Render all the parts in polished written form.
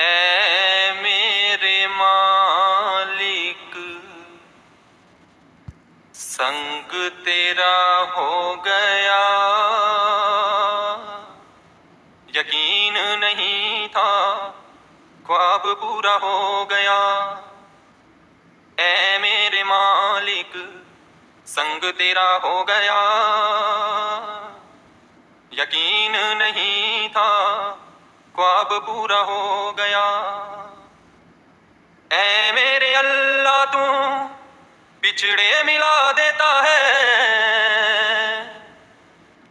ऐ मेरे मालिक, संग तेरा हो गया, यकीन नहीं था ख्वाब पूरा हो गया। ऐ मेरे मालिक, संग तेरा हो गया, यकीन नहीं था ख्वाब पूरा हो गया। ऐ मेरे अल्लाह तू बिछड़े मिला देता है,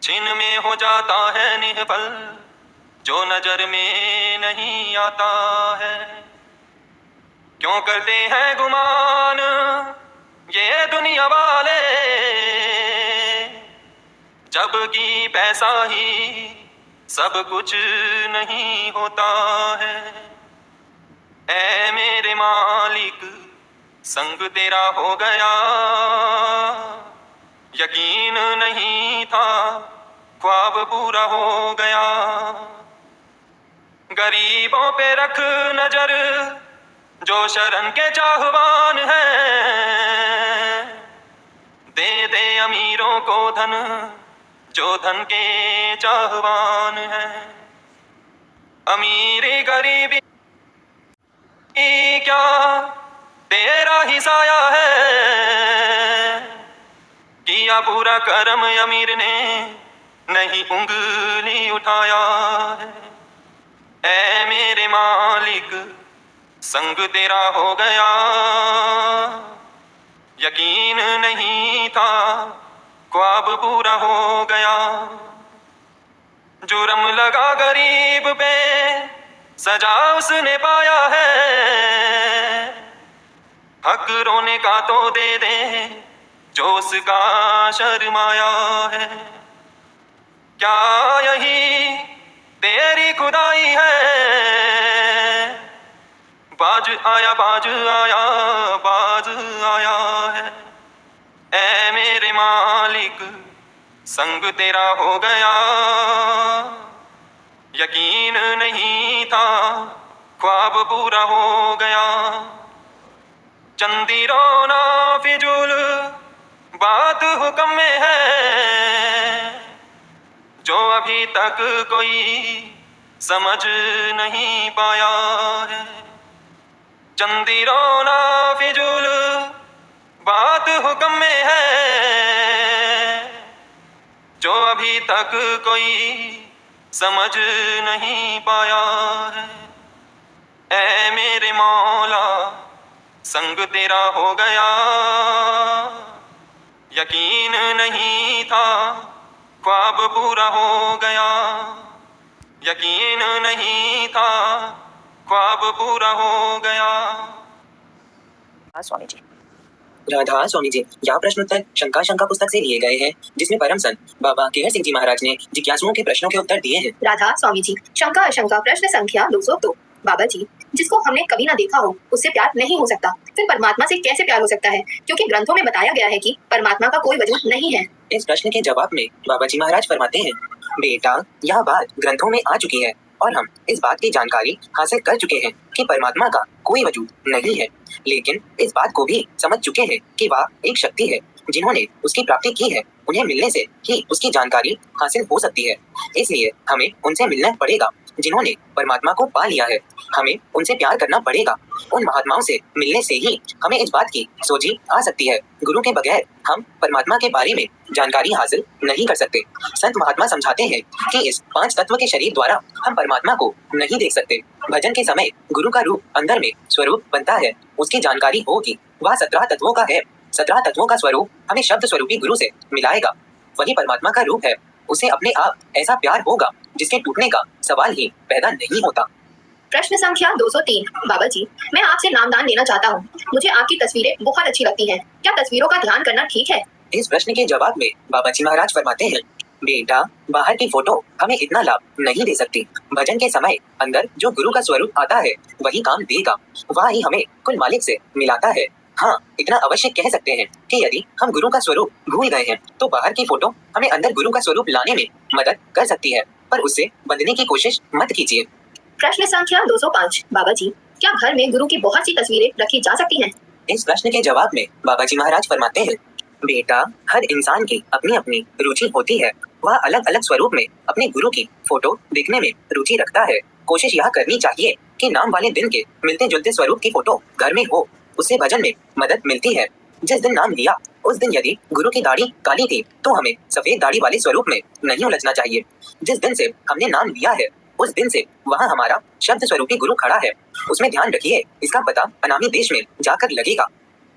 छिन में हो जाता है निहफल जो नजर में नहीं आता है। क्यों करते हैं गुमान ये दुनिया वाले, जबकि पैसा ही सब कुछ नहीं होता है। ऐ मेरे मालिक, संग तेरा हो गया, यकीन नहीं था ख्वाब पूरा हो गया। गरीबों पे रख नजर जो शरण के चाहवान है, दे दे अमीरों को धन जो धन के चाहवान है। अमीरी गरीबी क्या तेरा ही साया है, किया पूरा करम अमीर ने नहीं उंगली उठाया है। ऐ मेरे मालिक, संग तेरा हो गया, यकीन नहीं था ख्वाब पूरा हो गया। जुर्म लगा गरीब पे सजा उसने पाया है, हक रोने का तो दे दे जो उसका शर्माया है। क्या यही तेरी खुदाई है, बाज आया बाज आया बाज आया है। ऐ मेरे मालिक, संग तेरा हो गया, यकीन नहीं था ख्वाब पूरा हो गया। चंदी रोना फिजूल बात हुक्म में है, जो अभी तक कोई समझ नहीं पाया है। चंदी रोना फिजूल बात हुक्म में है, जो अभी तक कोई समझ नहीं पाया है। ऐ मेरे मौला, संग तेरा हो गया, यकीन नहीं था ख्वाब पूरा हो गया, यकीन नहीं था ख्वाब पूरा हो गया। स्वामी जी। राधा स्वामी जी, यह प्रश्नोत्तर शंका पुस्तक से लिए गए हैं, जिसमें परम संत बाबा केहर सिंह जी महाराज ने जिज्ञासुओं के प्रश्नों के उत्तर दिए हैं। राधा स्वामी जी, शंका अशंका प्रश्न संख्या 202। बाबा जी, जिसको हमने कभी ना देखा हो उससे प्यार नहीं हो सकता, फिर परमात्मा से कैसे प्यार हो सकता है? क्योंकि ग्रंथों में बताया गया है कि परमात्मा का कोई वजूद नहीं है। इस प्रश्न के जवाब में बाबा जी महाराज फरमाते हैं, बेटा, यह बात ग्रंथों में आ चुकी है और हम इस बात की जानकारी हासिल कर चुके हैं कि परमात्मा का कोई वजूद नहीं है, लेकिन इस बात को भी समझ चुके हैं कि वह एक शक्ति है। जिन्होंने उसकी प्राप्ति की है, उन्हें मिलने से ही उसकी जानकारी हासिल हो सकती है। इसलिए हमें उनसे मिलना पड़ेगा जिन्होंने परमात्मा को पा लिया है। हमें उनसे प्यार करना पड़ेगा। उन महात्माओं से मिलने से ही हमें इस बात की सोझी आ सकती है। गुरु के बगैर हम परमात्मा के बारे में जानकारी हासिल नहीं कर सकते। संत महात्मा समझाते हैं कि इस 5 तत्व के शरीर द्वारा हम परमात्मा को नहीं देख सकते। भजन के समय गुरु का रूप अंदर में स्वरूप बनता है, उसकी जानकारी होगी। वह 17 तत्वों का है। 17 तत्वों का स्वरूप हमें शब्द स्वरूपी गुरु से मिलाएगा। वही परमात्मा का रूप है। उसे अपने आप ऐसा प्यार होगा जिसके टूटने का सवाल ही पैदा नहीं होता। प्रश्न संख्या 203। बाबा जी, मैं आपसे नामदान लेना चाहता हूँ। मुझे आपकी तस्वीरें बहुत अच्छी लगती हैं। क्या तस्वीरों का ध्यान करना ठीक है? इस प्रश्न के जवाब में बाबा जी महाराज फरमाते हैं, बेटा, बाहर की फोटो हमें इतना लाभ नहीं दे सकती। भजन के समय अंदर जो गुरु का स्वरूप आता है वही काम देगा। वह ही हमें कुल मालिक से मिलाता है। हाँ, इतना अवश्य कह सकते हैं कि यदि हम गुरु का स्वरूप भूल गए हैं तो बाहर की फोटो हमें अंदर गुरु का स्वरूप लाने में मदद कर सकती है, पर उससे बंधने की कोशिश मत कीजिए। प्रश्न संख्या 205 बाबा जी, क्या घर में गुरु की बहुत सी तस्वीरें रखी जा सकती हैं? इस प्रश्न के जवाब में बाबा जी महाराज फरमाते हैं, बेटा, हर इंसान की अपनी अपनी रुचि होती है। वह अलग अलग स्वरूप में अपने गुरु की फोटो देखने में रुचि रखता है। कोशिश यह करनी चाहिए कि नाम वाले दिन के मिलते जुलते स्वरूप की फोटो घर में हो। उससे भजन में मदद मिलती है। जिस दिन नाम लिया उस दिन यदि गुरु की दाढ़ी काली थी तो हमें सफेद दाढ़ी वाले स्वरूप में नहीं उलझना चाहिए। जिस दिन से हमने नाम लिया है उस दिन से वहाँ हमारा शब्द स्वरूपी गुरु खड़ा है। उसमें ध्यान रखिए, इसका पता अनामी देश में जाकर लगेगा।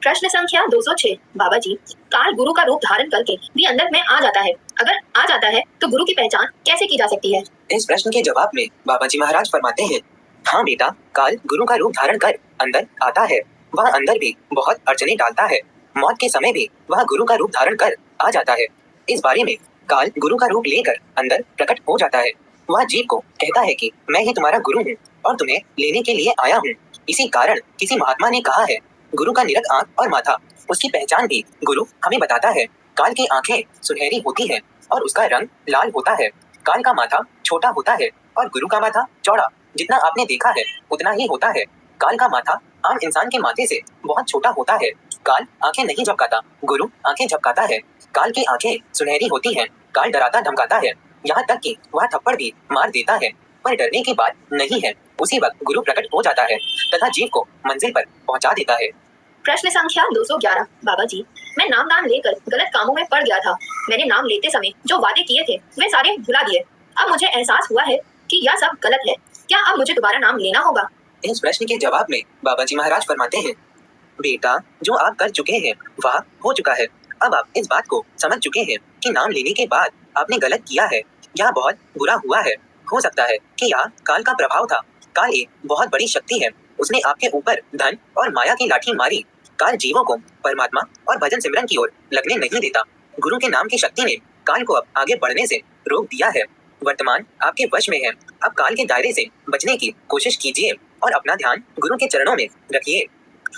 प्रश्न संख्या 206 बाबा जी, काल गुरु का रूप धारण करके भी अंदर में आ जाता है। अगर आ जाता है तो गुरु की पहचान कैसे की जा सकती है? इस प्रश्न के जवाब में बाबा जी महाराज फरमाते हैं, हाँ बेटा, काल गुरु का रूप धारण कर अंदर आता है। वह अंदर भी बहुत अड़चने डालता है। मौत के समय भी वह गुरु का रूप धारण कर आ जाता है। इस बारे में काल गुरु का रूप लेकर अंदर प्रकट हो जाता है। वह जीव को कहता है कि मैं ही तुम्हारा गुरु हूँ और तुम्हें लेने के लिए आया हूँ। इसी कारण किसी महात्मा ने कहा है, गुरु का निरख आंख और माथा, उसकी पहचान भी गुरु हमें बताता है। काल की आंखें सुनहरी होती हैं और उसका रंग लाल होता है। काल का माथा छोटा होता है और गुरु का माथा चौड़ा। जितना आपने देखा है उतना ही होता है। काल का माथा आम इंसान के माथे से बहुत छोटा होता है। काल आंखें नहीं झपकाता, गुरु आंखें झपकाता है। काल की आंखें सुनहरी होती हैं। काल डराता धमकाता है, यहाँ तक कि वह थप्पड़ भी मार देता है, पर डरने की बात नहीं है। उसी वक्त गुरु प्रकट हो जाता है तथा जीव को मंजिल पर पहुंचा देता है। प्रश्न संख्या 211 बाबा जी, मैं नाम लेकर गलत कामों में पड़ गया था। मैंने नाम लेते समय जो वादे किए थे वे सारे भुला दिए। अब मुझे एहसास हुआ है कि यह सब गलत है। क्या अब मुझे दोबारा नाम लेना होगा? इस प्रश्न के जवाब में बाबा जी महाराज फरमाते हैं, बेटा, जो आप कर चुके हैं वह हो चुका है। अब आप इस बात को समझ चुके हैं कि नाम लेने के बाद आपने गलत किया है। यह बहुत बुरा हुआ है। हो सकता है कि यह काल का प्रभाव था। काल एक बहुत बड़ी शक्ति है। उसने आपके ऊपर धन और माया की लाठी मारी। काल जीवों को परमात्मा और भजन सिमरन की ओर लगने नहीं देता। गुरु के नाम की शक्ति ने काल को अब आगे बढ़ने से रोक दिया है। वर्तमान आपके वश में है। अब काल के दायरे से बचने की कोशिश कीजिए और अपना ध्यान गुरु के चरणों में रखिए।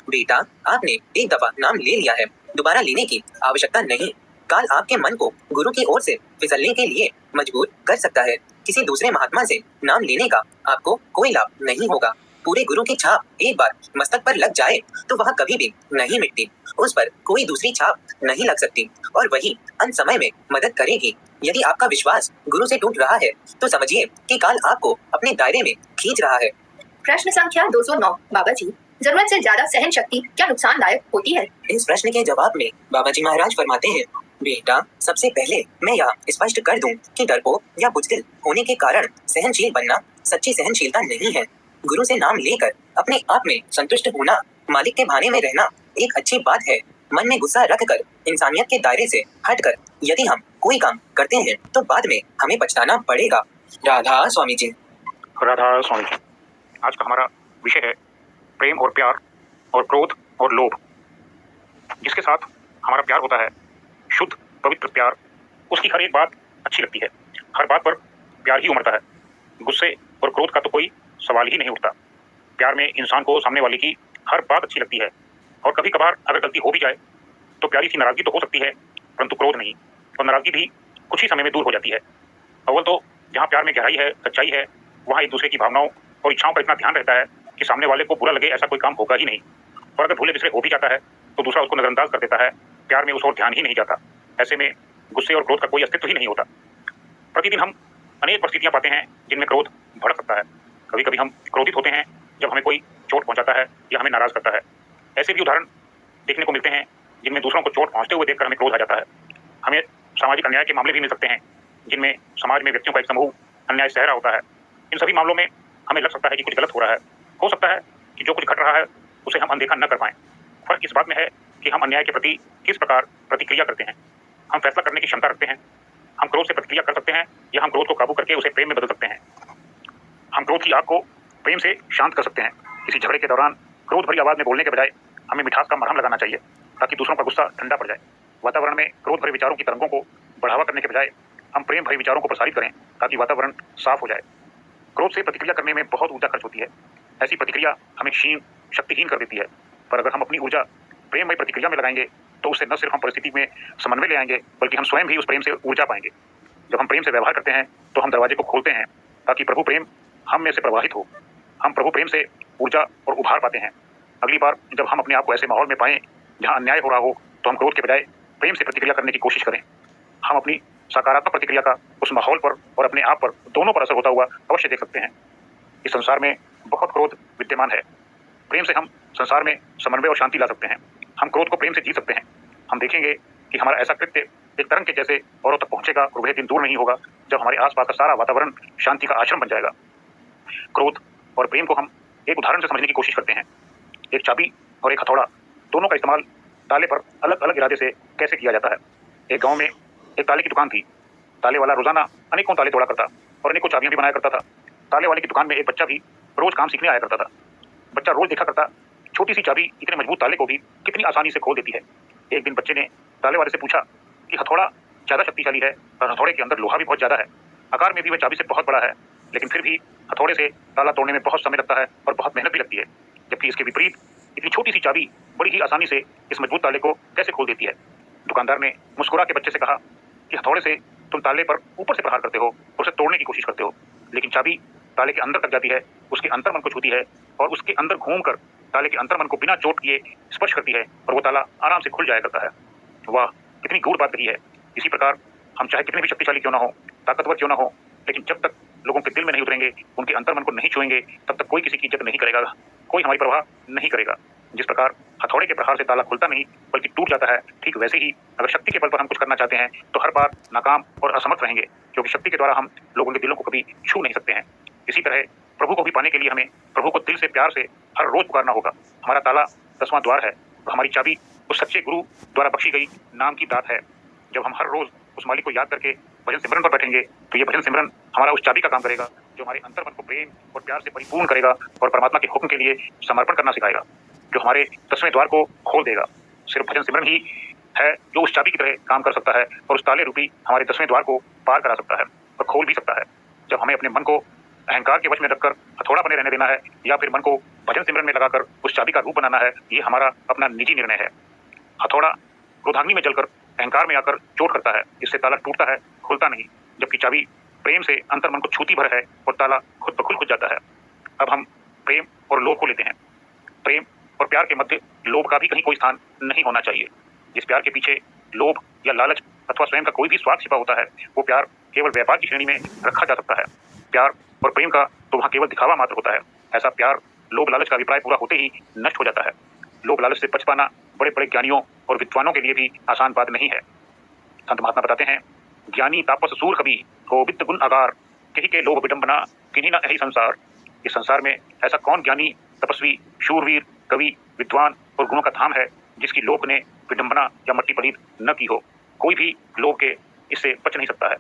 बेटा, आपने एक दफा नाम ले लिया है, दोबारा लेने की आवश्यकता नहीं। काल आपके मन को गुरु की ओर से फिसलने के लिए मजबूर कर सकता है। किसी दूसरे महात्मा से नाम लेने का आपको कोई लाभ नहीं होगा। पूरे गुरु की छाप एक बार मस्तक पर लग जाए तो वह कभी भी नहीं मिटती। उस पर कोई दूसरी छाप नहीं लग सकती और वही अंत समय में मदद करेगी। यदि आपका विश्वास गुरु से टूट रहा है तो समझिए कि काल आपको अपने दायरे में खींच रहा है। प्रश्न संख्या 209 बाबा जी, जरूरत से ज्यादा सहन शक्ति क्या नुकसानदायक होती है? इस प्रश्न के जवाब में बाबा जी महाराज फरमाते हैं, बेटा, सबसे पहले मैं यह स्पष्ट कर दूं कि डरपोक या बुजदिल होने के कारण सहनशील बनना सच्ची सहनशीलता नहीं है। गुरु से नाम लेकर अपने आप में संतुष्ट होना, मालिक के भाने में रहना एक अच्छी बात है। मन में गुस्सा रखकर इंसानियत के दायरे से हटकर यदि हम कोई काम करते हैं तो बाद में हमें पछताना पड़ेगा। राधा स्वामी जी। राधा स्वामी जी। आज का हमारा विषय है प्रेम और प्यार और क्रोध और लोभ। जिसके साथ हमारा प्यार होता है, शुद्ध पवित्र प्यार, उसकी हर एक बात अच्छी लगती है। हर बात पर प्यार ही उमड़ता है। गुस्से और क्रोध का तो कोई सवाल ही नहीं उठता। प्यार में इंसान को सामने वाले की हर बात अच्छी लगती है और कभी कभार अगर गलती हो भी जाए तो प्यारी सी नाराजगी तो हो सकती है, परंतु क्रोध नहीं। और नाराजगी भी कुछ ही समय में दूर हो जाती है। अव्वल तो जहाँ प्यार में गहराई है, सच्चाई है, वहाँ एक दूसरे की भावनाओं और इच्छाओं पर इतना ध्यान रहता है कि सामने वाले को बुरा लगे ऐसा कोई काम होगा ही नहीं। और अगर भूले बिसरे हो भी जाता है तो दूसरा उसको नजरअंदाज कर देता है। प्यार में उस ओर ध्यान ही नहीं जाता। ऐसे में गुस्से और क्रोध का कोई अस्तित्व ही नहीं होता। प्रतिदिन हम अनेक परिस्थितियां पाते हैं जिनमें क्रोध भड़क सकता है। कभी कभी हम क्रोधित होते हैं जब हमें कोई चोट पहुंचाता है या हमें नाराज करता है। ऐसे भी उदाहरण देखने को मिलते हैं जिनमें दूसरों को चोट पहुंचते हुए देखकर हमें क्रोध आ जाता है। हमें सामाजिक अन्याय के मामले भी मिल सकते हैं जिनमें समाज में व्यक्तियों का एक समूह अन्याय सह रहा होता है। इन सभी मामलों में हमें लग सकता है कि कुछ गलत हो रहा है। हो सकता है कि जो कुछ घट रहा है उसे हम अनदेखा न कर पाएं। फर्क इस बात में है कि हम अन्याय के प्रति किस प्रकार प्रतिक्रिया करते हैं। हम फैसला करने की क्षमता रखते हैं। हम क्रोध से प्रतिक्रिया कर सकते हैं या हम क्रोध को काबू करके उसे प्रेम में बदल सकते हैं। हम क्रोध की आग को प्रेम से शांत कर सकते हैं। किसी झगड़े के दौरान क्रोध भरी आवाज में बोलने के बजाय हमें मिठास का मरहम लगाना चाहिए ताकि दूसरों का गुस्सा ठंडा पड़ जाए। वातावरण में क्रोध भरे विचारों की तरंगों को बढ़ावा करने के बजाय हम प्रेम भरे विचारों को प्रसारित करें ताकि वातावरण साफ हो जाए। क्रोध से प्रतिक्रिया करने में बहुत ऊर्जा खर्च होती है। ऐसी प्रतिक्रिया हमें क्षीण, शक्तिहीन कर देती है। पर अगर हम अपनी ऊर्जा प्रेममय प्रतिक्रिया में लगाएंगे तो उससे न सिर्फ हम परिस्थिति में समन्वय ले आएंगे बल्कि हम स्वयं भी उस प्रेम से ऊर्जा पाएंगे। जब हम प्रेम से व्यवहार करते हैं तो हम दरवाजे को खोलते हैं ताकि प्रभु प्रेम हम में से प्रवाहित हो। हम प्रभु प्रेम से ऊर्जा और उभार पाते हैं। अगली बार जब हम अपने आप को ऐसे माहौल में पाएं जहां अन्याय हो रहा हो, तो हम क्रोध के बजाय प्रेम से प्रतिक्रिया करने की कोशिश करें। हम अपनी सकारात्मक प्रतिक्रिया का उस माहौल पर और अपने आप पर, दोनों पर असर होता हुआ अवश्य देख सकते हैं। इस संसार में बहुत क्रोध विद्यमान है। प्रेम से हम संसार में समन्वय और शांति ला सकते हैं। हम क्रोध को प्रेम से जीत सकते हैं। हम देखेंगे कि हमारा ऐसा कृत्य एक तरंग के जैसे औरों तक पहुंचेगा और वह दिन दूर नहीं होगा जब हमारे आसपास का सारा वातावरण शांति का आश्रम बन जाएगा। क्रोध और प्रेम को हम एक उदाहरण से समझने की कोशिश करते हैं। एक चाबी और एक हथौड़ा, दोनों का इस्तेमाल ताले पर अलग अलग इरादे से कैसे किया जाता है। एक गांव में एक ताले की दुकान थी। ताले वाला रोजाना अनेकों ताले तोड़ा करता और अनेकों चाबियां भी बनाया करता था। ताले वाले की दुकान में एक बच्चा भी रोज काम सीखने आया करता था। बच्चा रोज देखा करता छोटी सी चाबी इतने मजबूत ताले को भी कितनी आसानी से खोल देती है। एक दिन बच्चे ने ताले वाले से पूछा कि हथौड़ा ज्यादा शक्तिशाली है और हथौड़े के अंदर लोहा भी बहुत ज्यादा है। आकार में भी वह चाबी से बहुत बड़ा है, लेकिन फिर भी हथौड़े से ताला तोड़ने में बहुत समय लगता है और बहुत मेहनत भी लगती है। जबकि इसके विपरीत इतनी छोटी सी चाबी बड़ी ही आसानी से इस मजबूत ताले को कैसे खोल देती है। दुकानदार ने मुस्कुरा के बच्चे से कहा कि हथौड़े से तुम ताले पर ऊपर से प्रहार करते हो और उसे तोड़ने की कोशिश करते हो, लेकिन चाबी ताले के अंदर तक जाती है, उसके अंतर्मन को छूती है और उसके अंदर घूमकर ताले के अंतर्मन को बिना चोट किए स्पर्श करती है और वो ताला आराम से खुल जाया करता है। वाह, कितनी गूढ़ बात कही है। इसी प्रकार हम चाहे कितने भी शक्तिशाली क्यों ना हो, ताकतवर क्यों ना हो, लेकिन जब तक लोगों के दिल में नहीं उतरेंगे, उनके अंतर्मन को नहीं छुएंगे, तब तक कोई किसी की इज्जत नहीं करेगा, कोई हमारी परवाह नहीं करेगा। जिस प्रकार हथौड़े के प्रहार से ताला खुलता नहीं बल्कि टूट जाता है, ठीक वैसे ही अगर शक्ति के बल पर हम कुछ करना चाहते हैं तो हर बार नाकाम और असमर्थ रहेंगे, क्योंकि शक्ति के द्वारा हम लोगों के दिलों को कभी छू नहीं सकते हैं। इसी तरह प्रभु को भी पाने के लिए हमें प्रभु को दिल से प्यार से हर रोज पुकारना होगा। हमारा ताला 10वां द्वार है और हमारी चाबी उस सच्चे गुरु द्वारा बख्शी गई नाम की दात है। जब हम हर रोज उस मालिक को याद करके भजन सिमरन पर बैठेंगे तो ये भजन सिमरन हमारा उस चाबी का काम करेगा जो हमारे अंतर्मन को प्रेम और प्यार से परिपूर्ण करेगा और परमात्मा के हुक्म के लिए समर्पण करना सिखाएगा, जो हमारे 10वें द्वार को खोल देगा। सिर्फ भजन सिमरन ही है जो उस चाबी की तरह काम कर सकता है और उस ताले रूपी हमारे 10वें द्वार को पार करा सकता है और खोल भी सकता है। जब हमें अपने मन को अहंकार के वश में रखकर हथौड़ा बने रहने देना है या फिर मन को भजन सिमरन में लगाकर उस चाबी का रूप बनाना है, ये हमारा अपना निजी निर्णय है। हथौड़ा क्रोधाग्नि में जलकर अहंकार में आकर चोट करता है, इससे ताला टूटता है, खुलता नहीं, जबकि चाबी प्रेम से अंतर्मन को छूती भर है और ताला खुद ब खुद खुल जाता है। अब हम प्रेम और लोभ को लेते हैं। प्रेम और प्यार के मध्य लोभ का भी कहीं कोई स्थान नहीं होना चाहिए। जिस प्यार के पीछे लोभ या लालच अथवा स्वयं का कोई भी स्वार्थ छिपा होता है, वो प्यार केवल व्यापार की श्रेणी में रखा जा सकता है। प्यार और प्रेम का तो वहाँ केवल दिखावा मात्र होता है। ऐसा प्यार लोभ लालच का अभिप्राय पूरा होते ही नष्ट हो जाता है। लोभ लालच से बच पाना बड़े बड़े ज्ञानियों और विद्वानों के लिए भी आसान बात नहीं है। संत महात्मा बताते हैं, ज्ञानी तापस सूर कवि हो वित्त गुण अगार, कही के लोभ विडंबना किन्हीं न यही संसार। इस संसार में ऐसा कौन ज्ञानी, तपस्वी, शूरवीर, कवि, विद्वान और गुणों का धाम है जिसकी लोभ ने विडंबना या मट्टी पलीत न की हो। कोई भी लोभ के इससे बच नहीं सकता है।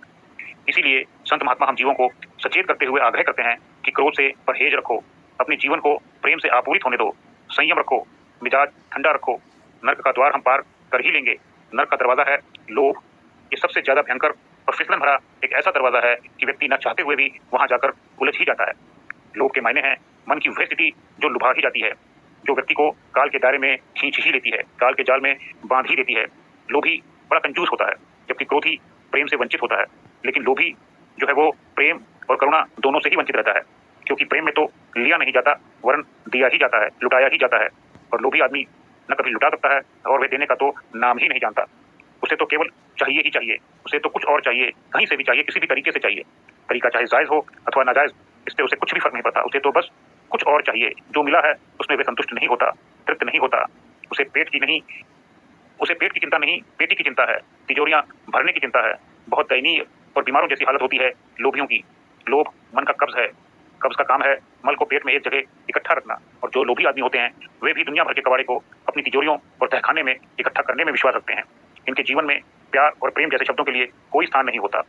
इसीलिए संत महात्मा हम जीवों को सचेत करते हुए आग्रह करते हैं कि क्रोध से परहेज रखो, अपने जीवन को प्रेम से आपूरित होने दो, संयम रखो, मिजाज ठंडा रखो। नर्क का द्वार हम पार कर ही लेंगे। नर्क का दरवाजा है लोभ। ये सबसे ज्यादा भयंकर और फिसलन भरा एक ऐसा दरवाजा है कि व्यक्ति न चाहते हुए भी वहां जाकर उलझ ही जाता है। लोभ के मायने हैं मन की वह स्थिति जो लुभा ही जाती है, जो व्यक्ति को काल के दायरे में खींच ही लेती है, काल के जाल में बांध ही लेती है। लोभी बड़ा कंजूस होता है, जबकि क्रोधी प्रेम से वंचित होता है। लेकिन लोभी जो है वो प्रेम और करुणा दोनों से ही वंचित रहता है, क्योंकि प्रेम में तो लिया नहीं जाता वरन दिया ही जाता है, लुटाया ही जाता है। और लोभी आदमी न कभी लुटा सकता है और वह देने का तो नाम ही नहीं जानता। उसे तो केवल चाहिए ही चाहिए, उसे तो कुछ और चाहिए, कहीं से भी चाहिए, किसी भी तरीके से चाहिए। तरीका चाहे जायज हो अथवा नाजायज, इससे उसे कुछ भी फर्क नहीं पड़ता। उसे तो बस कुछ और चाहिए। जो मिला है उसमें वह संतुष्ट नहीं होता, तृप्त नहीं होता। उसे पेट की चिंता नहीं, पेटी की चिंता है, तिजोरियां भरने की चिंता है। बहुत दयनीय और बीमारों जैसी हालत होती है लोभियों की। लोभ मन का कब्ज है। कब्ज का काम है मल को पेट में एक जगह इकट्ठा रखना। और जो लोभी आदमी होते हैं वे भी दुनिया भर के कबाड़े को अपनी तिजोरियों और तहखाने में इकट्ठा करने में विश्वास रखते हैं। इनके जीवन में प्यार और प्रेम जैसे शब्दों के लिए कोई स्थान नहीं होता।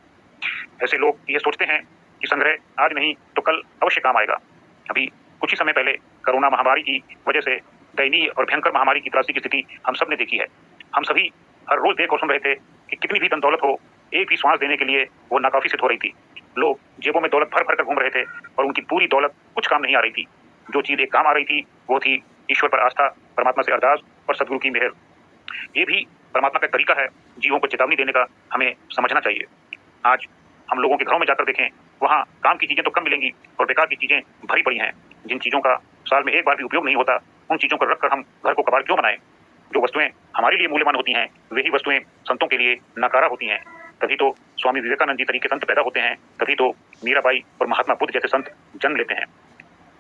ऐसे लोग ये सोचते हैं कि संग्रह आज नहीं तो कल अवश्य काम आएगा। अभी कुछ ही समय पहले कोरोना महामारी की वजह से दयनीय और भयंकर महामारी की त्रासदी की स्थिति हम सब ने देखी है। हम सभी हर रोज देख और सुन रहे थे कि कितनी भी धन दौलत हो, एक भी श्वास देने के लिए वो नाकाफी सिद्ध हो रही थी। लोग जेबों में दौलत भर भर कर घूम रहे थे और उनकी पूरी दौलत कुछ काम नहीं आ रही थी। जो चीज एक काम आ रही थी वो थी ईश्वर पर आस्था, परमात्मा से अरदास और सदगुरु की मेहर। ये भी परमात्मा का तरीका है जीवों को चेतावनी देने का, हमें समझना चाहिए। आज हम लोगों के घरों में जाकर देखें, वहाँ काम की चीज़ें तो कम मिलेंगी और बेकार की चीज़ें भरी पड़ी हैं। जिन चीज़ों का साल में एक बार भी उपयोग नहीं होता, उन चीज़ों को रखकर हम घर को कबाड़ क्यों बनाएं? जो वस्तुएं हमारे लिए मूल्यवान होती हैं, वही वस्तुएं संतों के लिए नकारा होती हैं। तभी तो स्वामी विवेकानंद जी तरीके संत पैदा होते हैं, तभी तो मीराबाई और महात्मा बुद्ध जैसे संत जन्म लेते हैं।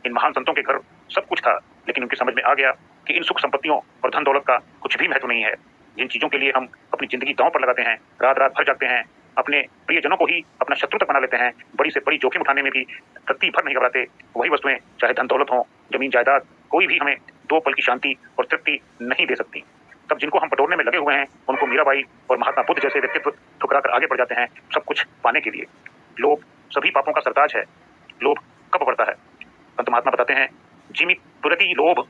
इन महान संतों के घर सब कुछ था, लेकिन उनकी समझ में आ गया कि इन सुख संपत्तियों और धन दौलत का कुछ भी महत्व नहीं है। जिन चीज़ों के लिए हम अपनी जिंदगी दांव पर लगाते हैं, रात रात भर जागते हैं, अपने प्रियजनों को ही अपना शत्रु तक बना लेते हैं, बड़ी से बड़ी जोखिम उठाने में भी रत्ती भर नहीं घबराते, वही वस्तुएं चाहे धन दौलत हो, जमीन जायदाद, कोई भी हमें 2 पल की शांति और तृप्ति नहीं दे सकती। तब जिनको हम बटोरने में लगे हुए हैं, उनको मीराबाई और महात्मा बुद्ध जैसे व्यक्तित्व ठुकरा कर आगे बढ़ जाते हैं सब कुछ पाने के लिए। लोभ सभी पापों का सरताज है। लोभ कब बढ़ता है? संत महात्मा बताते हैं, जिमित पुरति लोभ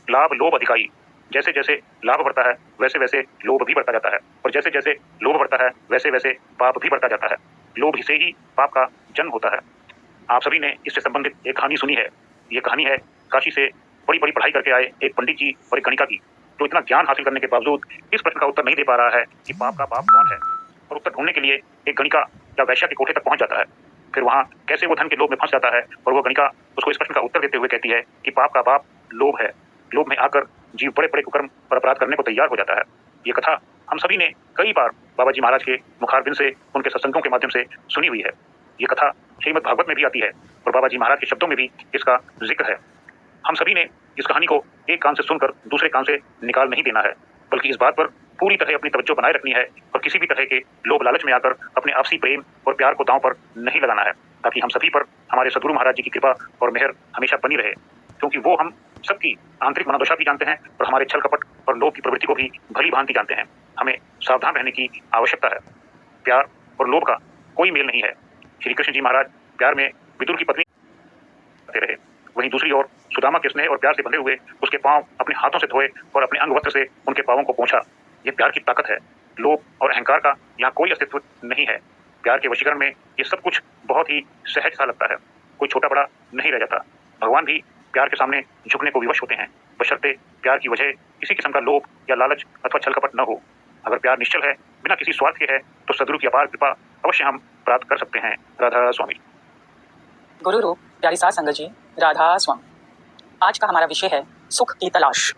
लाभ लोभ अधिकाई। जैसे जैसे लाभ बढ़ता है, वैसे वैसे लोभ भी बढ़ता जाता है, और जैसे जैसे लोभ बढ़ता है, वैसे वैसे पाप भी बढ़ता जाता है। लोभ से ही पाप का जन्म होता है। आप सभी ने इससे संबंधित एक कहानी सुनी है। ये कहानी है काशी से बड़ी बड़ी पढ़ाई करके आए एक पंडित जी और एक गणिका की, जो इतना ज्ञान हासिल करने के बावजूद इस प्रश्न का उत्तर नहीं दे पा रहा है कि पाप का बाप कौन है, और उत्तर ढूंढने के लिए एक गणिका या वैश्या के कोठे तक पहुंच जाता है। फिर वहां कैसे वो धन के लोभ में फंस जाता है, और वो गणिका उसको इस प्रश्न का उत्तर देते हुए कहती है कि पाप का बाप लोभ है। लोभ में आकर जीव बड़े बड़े कुकर्म और अपराध करने को तैयार हो जाता है। ये कथा हम सभी ने कई बार बाबा जी महाराज के मुखारबिंद से, उनके सत्संगों के माध्यम से सुनी हुई है। ये कथा श्रीमद् भागवत में भी आती है और बाबा जी महाराज के शब्दों में भी इसका जिक्र है। हम सभी ने इस कहानी को एक कान से सुनकर दूसरे कान से निकाल नहीं देना है, बल्कि इस बात पर पूरी तरह अपनी तवज्जो बनाए रखनी है और किसी भी तरह के लोभ लालच में आकर अपने आपसी प्रेम और प्यार को दांव पर नहीं लगाना है, ताकि हम सभी पर हमारे सद्गुरु महाराज जी की कृपा और मेहर हमेशा बनी रहे, क्योंकि वो हम सबकी आंतरिक मनोदशा भी जानते हैं और हमारे छल कपट और लोभ की प्रवृत्ति को भी भली भांति जानते हैं। हमें सावधान रहने की आवश्यकता है। प्यार और लोभ का कोई मेल नहीं है। श्री कृष्ण जी महाराज प्यार में विदुर की पत्नी रहे, वहीं दूसरी ओर सुदामा के स्नेह और प्यार से बंधे हुए उसके पांव अपने हाथों से धोए और अपने अंग वस्त्र से उनके पांवों को पोंछा। ये प्यार की ताकत है। लोभ और अहंकार का यहाँ कोई अस्तित्व नहीं है। प्यार के वशीकरण में ये सब कुछ बहुत ही सहज सा लगता है, कोई छोटा बड़ा नहीं रह जाता। भगवान भी प्यार के सामने झुकने को विवश होते हैं, बशर्ते प्यार की वजह किसी किस्म का लोभ या लालच अथवा छल कपट न हो। अगर प्यार निश्चल है, बिना किसी स्वार्थ के है, तो सद्गुरु की अपार कृपा अवश्य हम प्राप्त कर सकते हैं। राधा स्वामी। गुरु रूप प्यारी साध संगत जी, राधा स्वामी। आज का हमारा विषय है सुख की तलाश।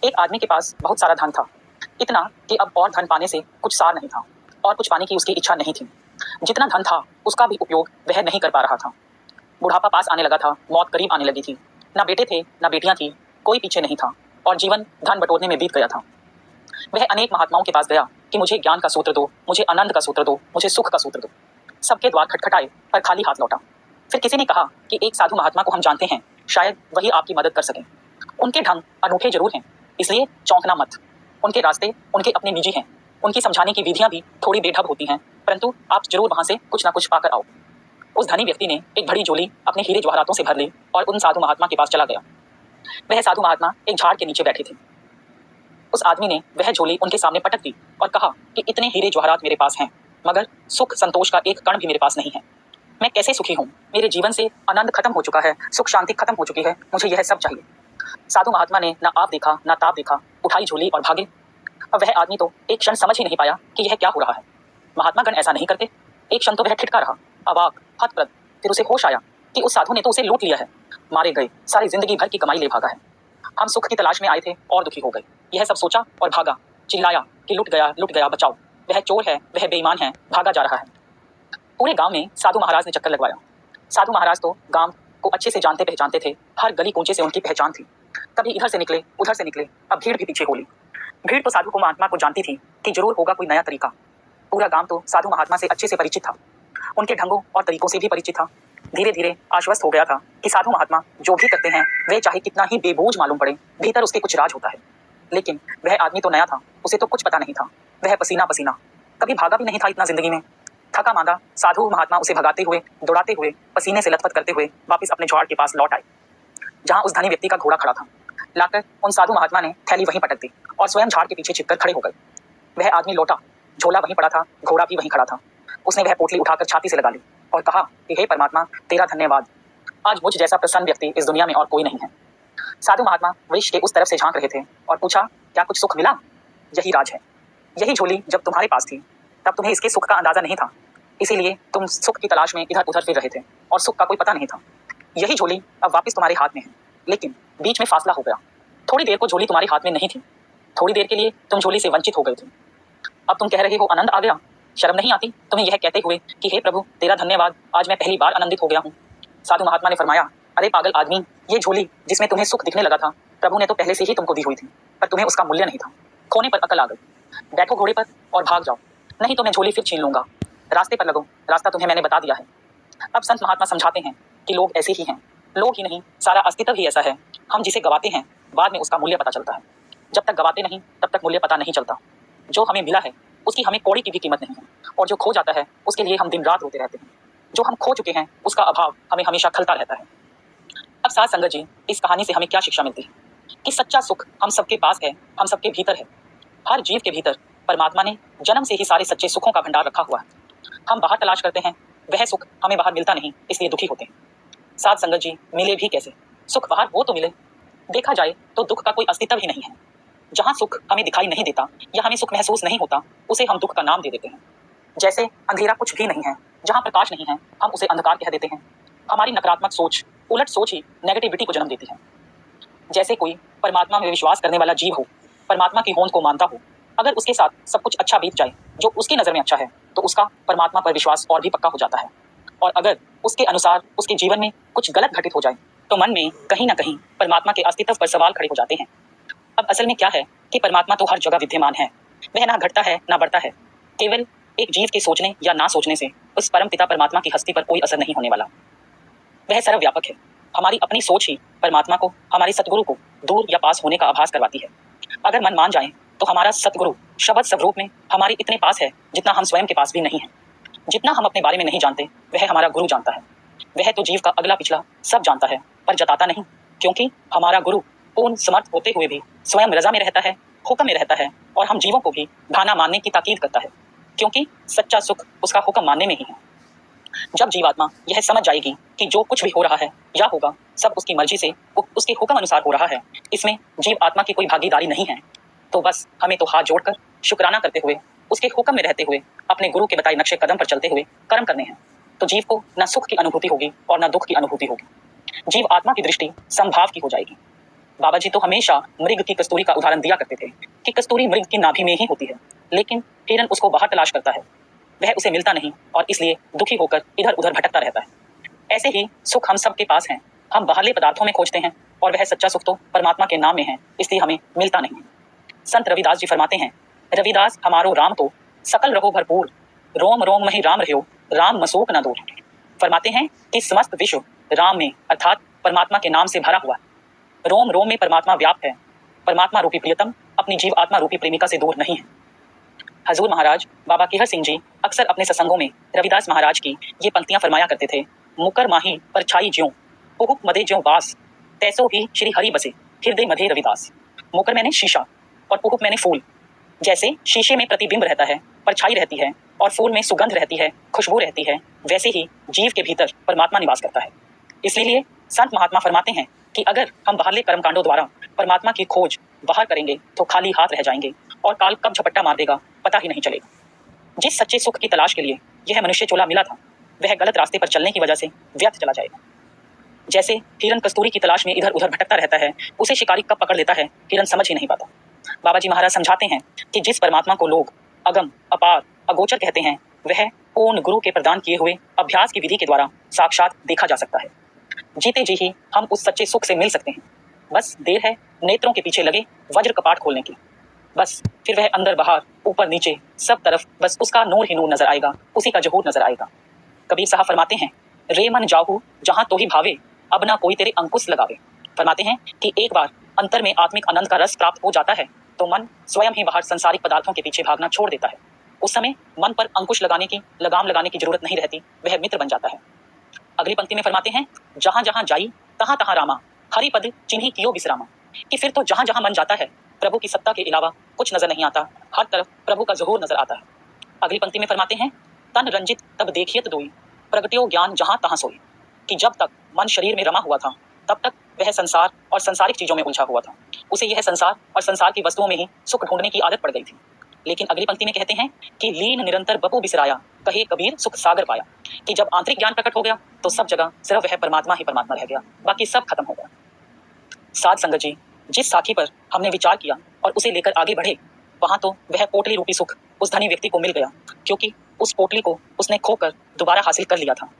एक आदमी के पास बहुत सारा धन था, इतना कि अब और धन पाने से कुछ सार नहीं था और कुछ पाने की उसकी इच्छा नहीं थी। जितना धन था उसका भी उपयोग वह नहीं कर पा रहा था। बुढ़ापा पास आने लगा था, मौत करीब आने लगी थी। ना बेटे थे ना बेटियां थी, कोई पीछे नहीं था और जीवन धन बटोरने में बीत गया था। वह अनेक महात्माओं के पास गया कि मुझे ज्ञान का सूत्र दो, मुझे आनंद का सूत्र दो, मुझे सुख का सूत्र दो। सबके द्वार खटखटाए पर खाली हाथ लौटा। फिर किसी ने कहा कि एक साधु महात्मा को हम जानते हैं, शायद वही आपकी मदद कर सकें। उनके ढंग अनूठे जरूर हैं, इसलिए चौंकना मत। उनके रास्ते उनके अपने निजी हैं, उनकी समझाने की विधियां भी थोड़ी बेढब होती हैं, परंतु आप जरूर वहां से कुछ ना कुछ पाकर आओ। उस धनी व्यक्ति ने एक बड़ी झोली अपने हीरे जवाहरातों से भर ली और उन साधु महात्मा के पास चला गया। वह साधु महात्मा एक झाड़ के नीचे बैठे थे। उस आदमी ने वह झोली उनके सामने पटक दी और कहा कि इतने हीरे जवाहरात मेरे पास हैं, मगर सुख संतोष का एक कण भी मेरे पास नहीं है। मैं कैसे सुखी हूँ? मेरे जीवन से आनंद खत्म हो चुका है, सुख शांति खत्म हो चुकी है, मुझे यह सब चाहिए। साधु महात्मा ने ना आप देखा ना ताप देखा, उठाई झोली और भागे। अब वह आदमी तो एक क्षण समझ ही नहीं पाया कि यह क्या हो रहा है। महात्मा गण ऐसा नहीं करते। एक क्षण तो वह ठिठका रहा, अवाक, हतप्रद। फिर उसे होश आया कि उस साधु ने तो उसे लूट लिया है, मारे गए, सारी जिंदगी भर की कमाई ले भागा है। हम सुख की तलाश में आए थे और दुखी हो गए। यह सब सोचा और भागा, चिल्लाया कि लुट गया बचाओ, वह चोर है, वह बेईमान है, भागा जा रहा है। पूरे गांव में साधु महाराज ने चक्कर लगवाया। साधु महाराज तो गांव को अच्छे से जानते पहचानते थे, हर गली कूंचे से उनकी पहचान थी। कभी इधर से निकले उधर से निकले, अब भीड़ भी पीछे हो ली। भीड़ तो साधु को महात्मा को जानती थी कि जरूर होगा कोई नया तरीका। पूरा गांव तो साधु महात्मा से अच्छे से परिचित था, उनके ढंगों और तरीकों से भी परिचित था। धीरे धीरे आश्वस्त हो गया था कि साधु महात्मा जो भी करते हैं वे चाहे कितना ही बेबूझ मालूम पड़े, भीतर उसके कुछ राज होता है। लेकिन वह आदमी तो नया था, उसे तो कुछ पता नहीं था। वह पसीना पसीना, कभी भागा भी नहीं था इतना जिंदगी में। थका मांदा साधु महात्मा उसे भगाते हुए, दौड़ाते हुए, पसीने से लथपथ करते हुए वापस अपने झाड़ के पास लौट आए, जहां उस धनी व्यक्ति का घोड़ा खड़ा था। लाकर उन साधु महात्मा ने थैली वहीं पटक दी और स्वयं झाड़ के पीछे छिपकर खड़े हो गए। वह आदमी लौटा, झोला वहीं पड़ा था, घोड़ा भी वहीं खड़ा था। उसने वह पोटली उठाकर छाती से लगा ली और कहा कि हे परमात्मा, तेरा धन्यवाद, आज मुझ जैसा प्रसन्न व्यक्ति इस दुनिया में और कोई नहीं है। साधु महात्मा वृक्ष के उस तरफ से झांक रहे थे और पूछा, क्या कुछ सुख मिला? यही राज है। यही झोली जब तुम्हारे पास थी तब तुम्हें इसके सुख का अंदाजा नहीं था। इसीलिए तुम सुख की तलाश में इधर उधर फिर रहे थे और सुख का कोई पता नहीं था। यही झोली अब वापस तुम्हारे हाथ में है, लेकिन बीच में फासला हो गया। थोड़ी देर को झोली तुम्हारे हाथ में नहीं थी, थोड़ी देर के लिए तुम झोली से वंचित हो गए थे। अब तुम कह रहे हो आनंद आ गया। शर्म नहीं आती तुम्हें यह कहते हुए कि हे प्रभु तेरा धन्यवाद, आज मैं पहली बार आनंदित हो गया हूँ। साधु महात्मा ने फरमाया, अरे पागल आदमी, ये झोली जिसमें तुम्हें सुख दिखने लगा था, प्रभु ने तो पहले से ही तुमको दी हुई थी, पर तुम्हें उसका मूल्य नहीं था। खोने पर अकल आ गई। बैठो घोड़े पर और भाग जाओ, नहीं तो मैं झोली फिर छीन लूंगा। रास्ते पर लगो, रास्ता तुम्हें मैंने बता दिया है। अब संत महात्मा समझाते हैं कि लोग ऐसे ही हैं। लोग ही नहीं, सारा अस्तित्व ही ऐसा है। हम जिसे गवाते हैं बाद में उसका मूल्य पता चलता है। जब तक गवाते नहीं तब तक मूल्य पता नहीं चलता। जो हमें मिला है उसकी हमें कौड़ी की भी कीमत नहीं है, और जो खो जाता है उसके लिए हम दिन रात रोते रहते हैं। जो हम खो चुके हैं उसका अभाव हमें हमेशा खलता रहता है। अब साथ संगत जी, इस कहानी से हमें क्या शिक्षा मिलती है कि सच्चा सुख हम सबके पास है, हम सबके भीतर है। हर जीव के भीतर परमात्मा ने जन्म से ही सारे सच्चे सुखों का भंडार रखा हुआ है। हम बाहर तलाश करते हैं, वह सुख हमें बाहर मिलता नहीं, इसलिए दुखी होते हैं। साथ संगत जी, मिले भी कैसे? सुख बाहर वो तो मिले, देखा जाए तो दुख का कोई अस्तित्व ही नहीं है। जहाँ सुख हमें दिखाई नहीं देता या हमें सुख महसूस नहीं होता, उसे हम दुख का नाम दे देते हैं। जैसे अंधेरा कुछ भी नहीं है, जहाँ प्रकाश नहीं है हम उसे अंधकार कह देते हैं। हमारी नकारात्मक सोच, उलट सोच ही नेगेटिविटी को जन्म देती है। जैसे कोई परमात्मा में विश्वास करने वाला जीव हो, परमात्मा की होंद को मानता हो, अगर उसके साथ सब कुछ अच्छा बीत जाए जो उसकी नज़र में अच्छा है, तो उसका परमात्मा पर विश्वास और भी पक्का हो जाता है। और अगर उसके अनुसार उसके जीवन में कुछ गलत घटित हो जाए, तो मन में कहीं ना कहीं परमात्मा के अस्तित्व पर सवाल खड़े हो जाते हैं। अब असल में क्या है कि परमात्मा तो हर जगह विद्यमान है, वह ना घटता है ना बढ़ता है। केवल एक जीव के सोचने या ना सोचने से उस परम पिता परमात्मा की हस्ती पर कोई असर नहीं होने वाला। वह सर्वव्यापक है। हमारी अपनी सोच ही परमात्मा को, हमारे सतगुरु को दूर या पास होने का आभास करवाती है। अगर मन मान जाए तो हमारा सतगुरु शब्द स्वरूप में हमारे इतने पास है जितना हम स्वयं के पास भी नहीं है। जितना हम अपने बारे में नहीं जानते वह हमारा गुरु जानता है। वह तो जीव का अगला पिछला सब जानता है, पर जताता नहीं, क्योंकि हमारा गुरु पूर्ण समर्थ होते हुए भी स्वयं रजा में रहता है, हुक्म में रहता है, और हम जीवों को भी भाना मानने की ताकीद करता है, क्योंकि सच्चा सुख उसका हुक्म मानने में ही है। जब जीवात्मा यह समझ जाएगी कि जो कुछ भी हो रहा है या होगा सब उसकी मर्जी से, उसके हुक्म अनुसार हो रहा है, इसमें जीव आत्मा की कोई भागीदारी नहीं है, तो बस हमें तो हाथ जोड़कर शुक्राना करते हुए, उसके हुक्म में रहते हुए, अपने गुरु के बताए नक्शे कदम पर चलते हुए कर्म करने हैं। तो जीव को न सुख की अनुभूति होगी और न दुख की अनुभूति होगी। जीव आत्मा की दृष्टि समभाव की हो जाएगी। बाबा जी तो हमेशा मृग की कस्तूरी का उदाहरण दिया करते थे कि कस्तूरी मृग की नाभि में ही होती है, लेकिन हिरन उसको बाहर तलाश करता है, वह उसे मिलता नहीं और इसलिए दुखी होकर इधर उधर भटकता रहता है। ऐसे ही सुख हम सबके पास है, हम बाहरले पदार्थों में खोजते हैं, और वह सच्चा सुख तो परमात्मा के नाम में है, इसलिए हमें मिलता नहीं। संत रविदास जी फरमाते हैं, रविदास हमारो राम तो सकल रहो भरपूर, रोम रोम में ही राम रहो, राम मसूक न दूर। फरमाते हैं कि समस्त विश्व राम में अर्थात परमात्मा के नाम से भरा हुआ है। रोम रोम में परमात्मा व्याप्त है। परमात्मा रूपी प्रियतम अपनी जीव आत्मा रूपी प्रेमिका से दूर नहीं है। हजूर महाराज बाबा केहर सिंह जी अक्सर अपने सत्संगों में रविदास महाराज की ये पंक्तियां फरमाया करते थे, मुकर माही पर छाई ज्यों, पुहुक मदे ज्यों बास, तैसो ही श्री हरि बसे हृदय मधे रविदास। मुकर मैंने शीशा और पुहुक मैंने फूल। जैसे शीशे में प्रतिबिंब रहता है, परछाई रहती है, और फूल में सुगंध रहती है, खुशबू रहती है, वैसे ही जीव के भीतर परमात्मा निवास करता है। इसलिए संत महात्मा फरमाते हैं कि अगर हम बाहरले कर्मकांडों द्वारा परमात्मा की खोज बाहर करेंगे तो खाली हाथ रह जाएंगे, और काल कब झपट्टा मार देगा पता ही नहीं चलेगा। जिस सच्चे सुख की तलाश के लिए यह मनुष्य चोला मिला था, वह गलत रास्ते पर चलने की वजह से व्यर्थ चला जाएगा। जैसे हिरन कस्तूरी की तलाश में इधर उधर भटकता रहता है, उसे शिकारी कब पकड़ लेता है हिरन समझ ही नहीं पाता। बाबा जी महाराज समझाते हैं कि जिस परमात्मा को लोग अगम, अपार, अगोचर कहते हैं, वह पूर्ण गुरु के प्रदान किए हुए अभ्यास की विधि के द्वारा साक्षात देखा जा सकता है। जीते जी ही हम उस सच्चे सुख से मिल सकते हैं। बस देर है नेत्रों के पीछे लगे वज्र कपाट खोलने की। बस फिर वह अंदर बाहर ऊपर नीचे सब तरफ बस उसका नूर ही नूर नजर आएगा, उसी का जहूर नजर आएगा। कबीर साहब फरमाते हैं, रे मन जाहू जहां तो ही भावे, अब ना कोई तेरे अंकुश लगावे। फरमाते हैं कि एक बार अंतर में आत्मिक आनंद का रस प्राप्त हो जाता है तो मन स्वयं ही बाहर संसारिक पदार्थों के पीछे भागना छोड़ देता है। उस समय मन पर अंकुश लगाने की, लगाम लगाने की जरूरत नहीं रहती, वह मित्र बन जाता है। अगली पंक्ति में फरमाते हैं, जहां जहां जाई तहां तहां रामा, हरि पद चिन्ही कियो विश्रामा। कि फिर तो जहां जहां मन जाता है प्रभु की सत्ता के अलावा कुछ नजर नहीं आता, हर तरफ प्रभु का ज़हूर नजर आता है। अगली पंक्ति में फरमाते हैं, तन रंजित तब देखियत दोई, प्रगट्यो ज्ञान जहां तहां सोई। कि जब तक मन शरीर में रमा हुआ था तब तक वह संसार और संसारिक चीजों में उलझा हुआ था। उसे यह संसार और संसार की वस्तुओं में ही सुख ढूंढने की आदत पड़ गई थी। लेकिन अगली पंक्ति में कहते हैं कि लीन निरंतर बपू बिसराया, कहे कबीर सुख सागर पाया, कि जब आंतरिक ज्ञान प्रकट हो गया तो सब जगह सिर्फ वह परमात्मा ही परमात्मा रह गया, बाकी सब खत्म हो गया। साध संगत जी, जिस साथी पर हमने विचार किया और उसे लेकर आगे बढ़े, वहां तो वह पोटली रूपी सुख उस धनी व्यक्ति को मिल गया, क्योंकि उस पोटली को उसने खोकर दोबारा हासिल कर लिया था।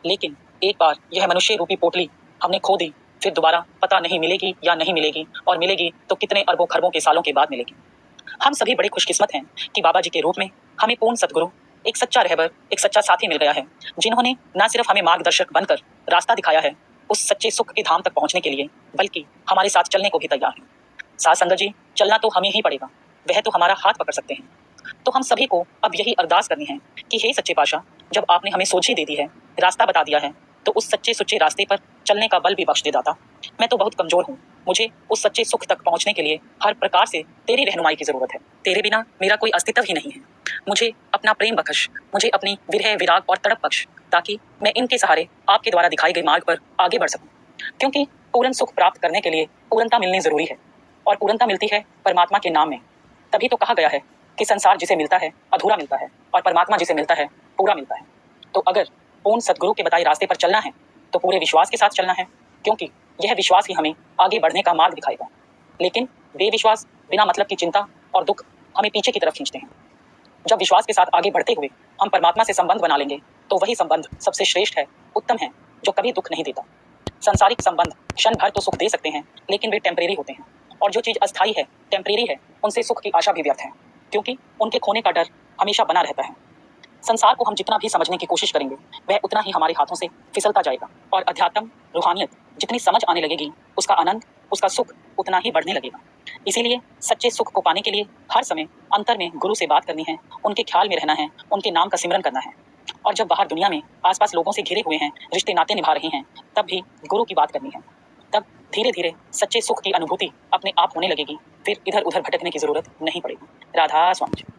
लेकिन एक बार यह मनुष्य रूपी पोटली हमने खो दी, फिर दोबारा पता नहीं मिलेगी या नहीं मिलेगी, और मिलेगी तो कितने अरबों खरबों के सालों के बाद मिलेगी। हम सभी बड़े खुशकिस्मत हैं कि बाबा जी के रूप में हमें पूर्ण सद्गुरु, एक सच्चा रहबर, एक सच्चा साथी मिल गया है, जिन्होंने न सिर्फ हमें मार्गदर्शक बनकर रास्ता दिखाया है उस सच्चे सुख के धाम तक पहुंचने के लिए, बल्कि हमारे साथ चलने को भी तैयार है। साथ संगत जी, चलना तो हमें ही पड़ेगा, वह तो हमारा हाथ पकड़ सकते हैं। तो हम सभी को अब यही अरदास करनी है कि हे सच्चे पातशाह, जब आपने हमें सोझी दे दी है, रास्ता बता दिया है, तो उस सच्चे सुच्चे रास्ते पर चलने का बल भी बख्श दे दाता। मैं तो बहुत कमजोर हूँ, मुझे उस सच्चे सुख तक पहुंचने के लिए हर प्रकार से तेरी रहनुमाई की जरूरत है। तेरे बिना मेरा कोई अस्तित्व ही नहीं है। मुझे अपना प्रेम बख्श, मुझे अपनी विरह विराग और तड़प बख्श, ताकि मैं इनके सहारे आपके द्वारा दिखाए गए मार्ग पर आगे बढ़ सकूं। क्योंकि पूर्ण सुख प्राप्त करने के लिए पूर्णता मिलनी जरूरी है, और पूर्णता मिलती है परमात्मा के नाम में। तभी तो कहा गया है कि संसार जिसे मिलता है अधूरा मिलता है, और परमात्मा जिसे मिलता है पूरा मिलता है। तो अगर पूर्ण सद्गुरु के बताए रास्ते पर चलना है तो पूरे विश्वास के साथ चलना है, क्योंकि यह विश्वास ही हमें आगे बढ़ने का मार्ग दिखाएगा। लेकिन बेविश्वास, बिना मतलब की चिंता और दुख हमें पीछे की तरफ खींचते हैं। जब विश्वास के साथ आगे बढ़ते हुए हम परमात्मा से संबंध बना लेंगे तो वही संबंध सबसे श्रेष्ठ है, उत्तम है, जो कभी दुख नहीं देता। सांसारिक संबंध क्षण भर तो सुख दे सकते हैं, लेकिन वे टेम्परेरी होते हैं, और जो चीज अस्थायी है, टेम्परेरी है, उनसे सुख की आशा भी व्यर्थ है, क्योंकि उनके खोने का डर हमेशा बना रहता है। संसार को हम जितना भी समझने की कोशिश करेंगे, वह उतना ही हमारे हाथों से फिसलता जाएगा, और अध्यात्म, रूहानियत जितनी समझ आने लगेगी, उसका आनंद, उसका सुख उतना ही बढ़ने लगेगा। इसीलिए सच्चे सुख को पाने के लिए हर समय अंतर में गुरु से बात करनी है, उनके ख्याल में रहना है, उनके नाम का सिमरन करना है। और जब बाहर दुनिया में आसपास लोगों से घिरे हुए हैं, रिश्ते नाते निभा रहे हैं, तब भी गुरु की बात करनी है। तब धीरे धीरे सच्चे सुख की अनुभूति अपने आप होने लगेगी, फिर इधर उधर भटकने की जरूरत नहीं पड़ेगी। राधा स्वामी जी।